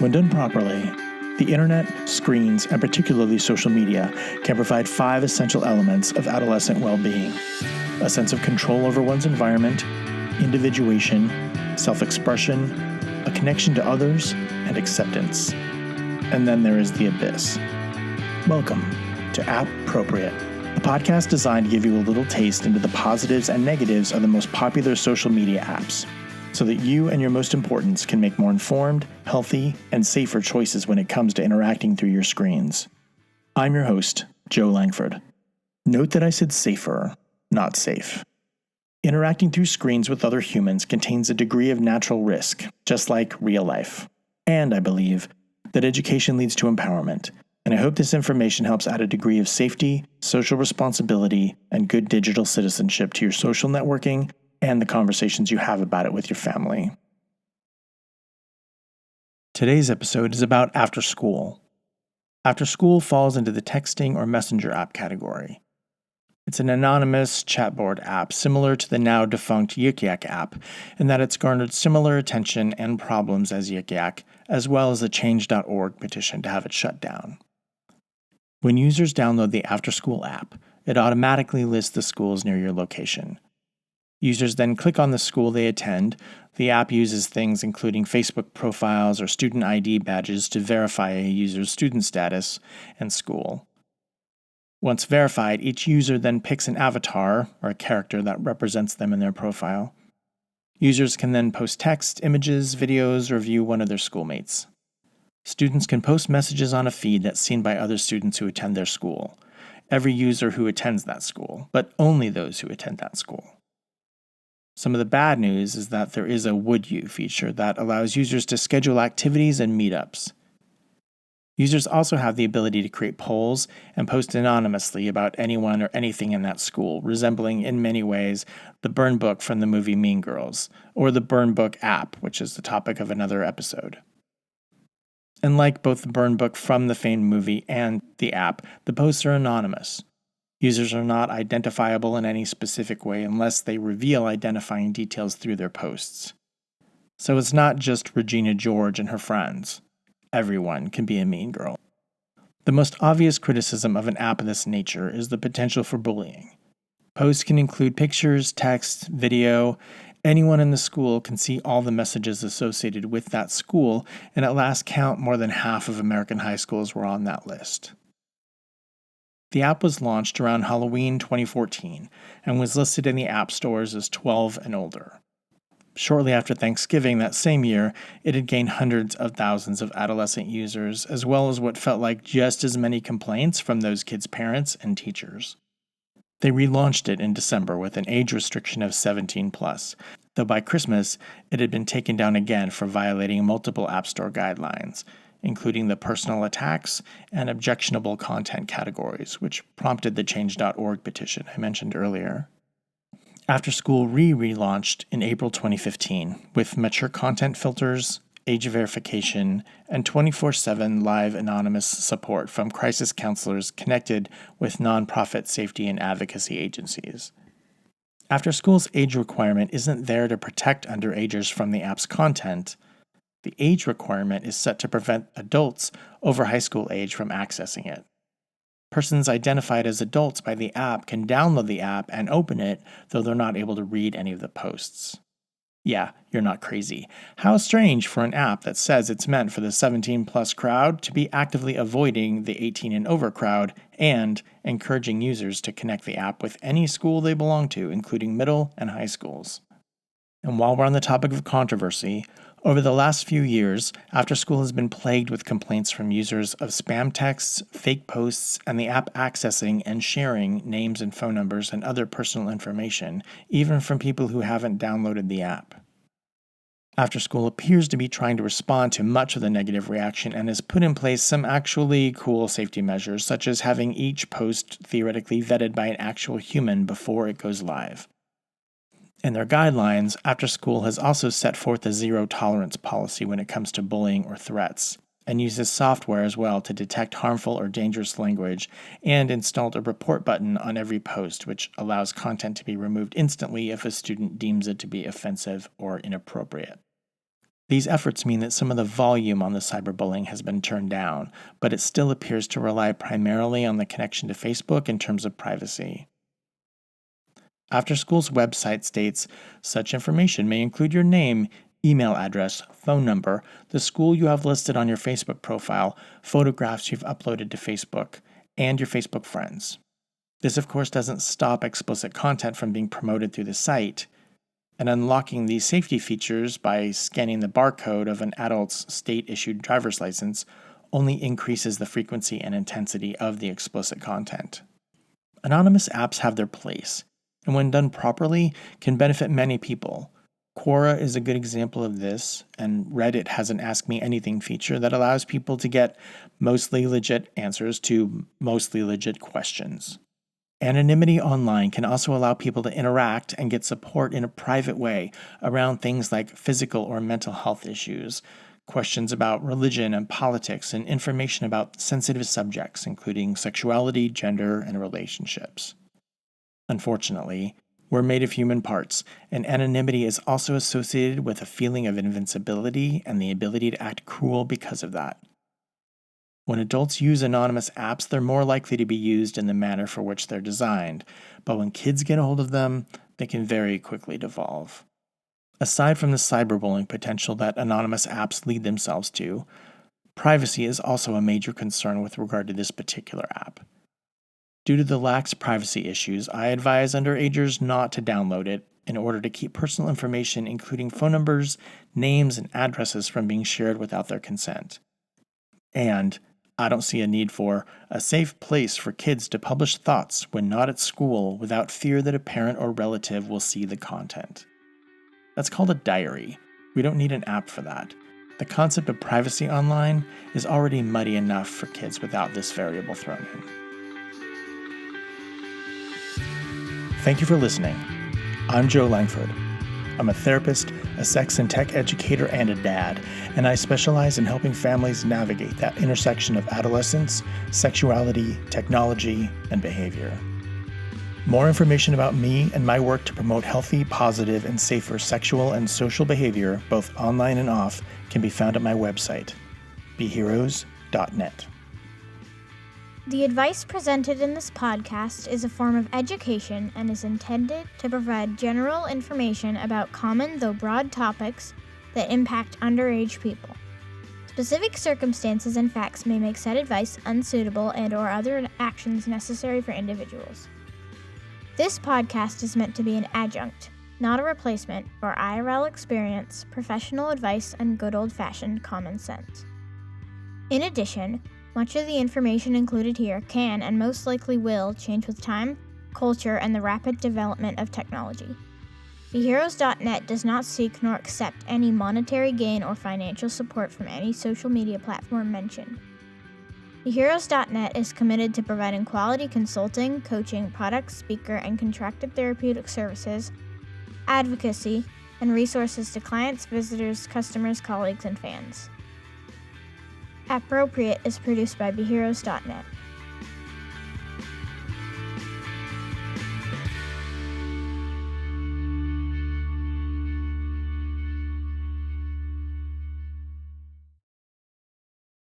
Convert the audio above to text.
When done properly, the internet, screens, and particularly social media can provide 5 essential elements of adolescent well-being: a sense of control over one's environment, individuation, self-expression, a connection to others, and acceptance. And then there is the abyss. Welcome to App-Propriate, a podcast designed to give you a little taste into the positives and negatives of the most popular social media apps, so that you and your most importants can make more informed, healthy, and safer choices when it comes to interacting through your screens. I'm your host, Joe Langford. Note that I said safer, not safe. Interacting through screens with other humans contains a degree of natural risk, just like real life. And I believe that education leads to empowerment, and I hope this information helps add a degree of safety, social responsibility, and good digital citizenship to your social networking and the conversations you have about it with your family. Today's episode is about AfterSchool. AfterSchool falls into the texting or messenger app category. It's an anonymous chatboard app similar to the now defunct YikYak app in that it's garnered similar attention and problems as YikYak, as well as the change.org petition to have it shut down. When users download the AfterSchool app, it automatically lists the schools near your location. Users then click on the school they attend. The app uses things including Facebook profiles or student ID badges to verify a user's student status and school. Once verified, each user then picks an avatar, or a character that represents them in their profile. Users can then post text, images, videos, or view one of their schoolmates. Students can post messages on a feed that's seen by other students who attend their school. Every user who attends that school, but only those who attend that school. Some of the bad news is that there is a Would You feature that allows users to schedule activities and meetups. Users also have the ability to create polls and post anonymously about anyone or anything in that school, resembling in many ways the burn book from the movie Mean Girls, or the burn book app, which is the topic of another episode. And like both the burn book from the famed movie and the app, the posts are anonymous. Users are not identifiable in any specific way unless they reveal identifying details through their posts. So it's not just Regina George and her friends. Everyone can be a mean girl. The most obvious criticism of an app of this nature is the potential for bullying. Posts can include pictures, text, video. Anyone in the school can see all the messages associated with that school, and at last count, more than half of American high schools were on that list. The app was launched around Halloween 2014 and was listed in the app stores as 12 and older. Shortly after Thanksgiving that same year, it had gained hundreds of thousands of adolescent users, as well as what felt like just as many complaints from those kids' parents and teachers. They relaunched it in December with an age restriction of 17+, though by Christmas it had been taken down again for violating multiple App Store guidelines, including the personal attacks and objectionable content categories, which prompted the change.org petition I mentioned earlier. AfterSchool relaunched in April 2015 with mature content filters, age verification, and 24/7 live anonymous support from crisis counselors connected with nonprofit safety and advocacy agencies. AfterSchool's age requirement isn't there to protect underagers from the app's content. The age requirement is set to prevent adults over high school age from accessing it. Persons identified as adults by the app can download the app and open it, though they're not able to read any of the posts. Yeah, you're not crazy. How strange for an app that says it's meant for the 17+ crowd to be actively avoiding the 18 and over crowd and encouraging users to connect the app with any school they belong to, including middle and high schools. And while we're on the topic of controversy, over the last few years, AfterSchool has been plagued with complaints from users of spam texts, fake posts, and the app accessing and sharing names and phone numbers and other personal information, even from people who haven't downloaded the app. AfterSchool appears to be trying to respond to much of the negative reaction and has put in place some actually cool safety measures, such as having each post theoretically vetted by an actual human before it goes live. In their guidelines, AfterSchool has also set forth a zero-tolerance policy when it comes to bullying or threats, and uses software as well to detect harmful or dangerous language, and installed a report button on every post, which allows content to be removed instantly if a student deems it to be offensive or inappropriate. These efforts mean that some of the volume on the cyberbullying has been turned down, but it still appears to rely primarily on the connection to Facebook in terms of privacy. AfterSchool's website states such information may include your name, email address, phone number, the school you have listed on your Facebook profile, photographs you've uploaded to Facebook, and your Facebook friends. This, of course, doesn't stop explicit content from being promoted through the site, and unlocking these safety features by scanning the barcode of an adult's state-issued driver's license only increases the frequency and intensity of the explicit content. Anonymous apps have their place, and when done properly, can benefit many people. Quora is a good example of this, and Reddit has an Ask Me Anything feature that allows people to get mostly legit answers to mostly legit questions. Anonymity online can also allow people to interact and get support in a private way around things like physical or mental health issues, questions about religion and politics, and information about sensitive subjects, including sexuality, gender, and relationships. Unfortunately, we're made of human parts, and anonymity is also associated with a feeling of invincibility and the ability to act cruel because of that. When adults use anonymous apps, they're more likely to be used in the manner for which they're designed, but when kids get a hold of them, they can very quickly devolve. Aside from the cyberbullying potential that anonymous apps lead themselves to, privacy is also a major concern with regard to this particular app. Due to the lax privacy issues, I advise underagers not to download it in order to keep personal information, including phone numbers, names, and addresses, from being shared without their consent. And I don't see a need for a safe place for kids to publish thoughts when not at school without fear that a parent or relative will see the content. That's called a diary. We don't need an app for that. The concept of privacy online is already muddy enough for kids without this variable thrown in. Thank you for listening. I'm Joe Langford. I'm a therapist, a sex and tech educator, and a dad, and I specialize in helping families navigate that intersection of adolescence, sexuality, technology, and behavior. More information about me and my work to promote healthy, positive, and safer sexual and social behavior, both online and off, can be found at my website, beheroes.net. The advice presented in this podcast is a form of education and is intended to provide general information about common though broad topics that impact underage people. Specific circumstances and facts may make said advice unsuitable and/or other actions necessary for individuals. This podcast is meant to be an adjunct, not a replacement, for IRL experience, professional advice, and good old-fashioned common sense. In addition, much of the information included here can and most likely will change with time, culture, and the rapid development of technology. BeHeroes.net does not seek nor accept any monetary gain or financial support from any social media platform mentioned. BeHeroes.net is committed to providing quality consulting, coaching, product, speaker, and contracted therapeutic services, advocacy, and resources to clients, visitors, customers, colleagues, and fans. Appropriate is produced by BeHeroes.net.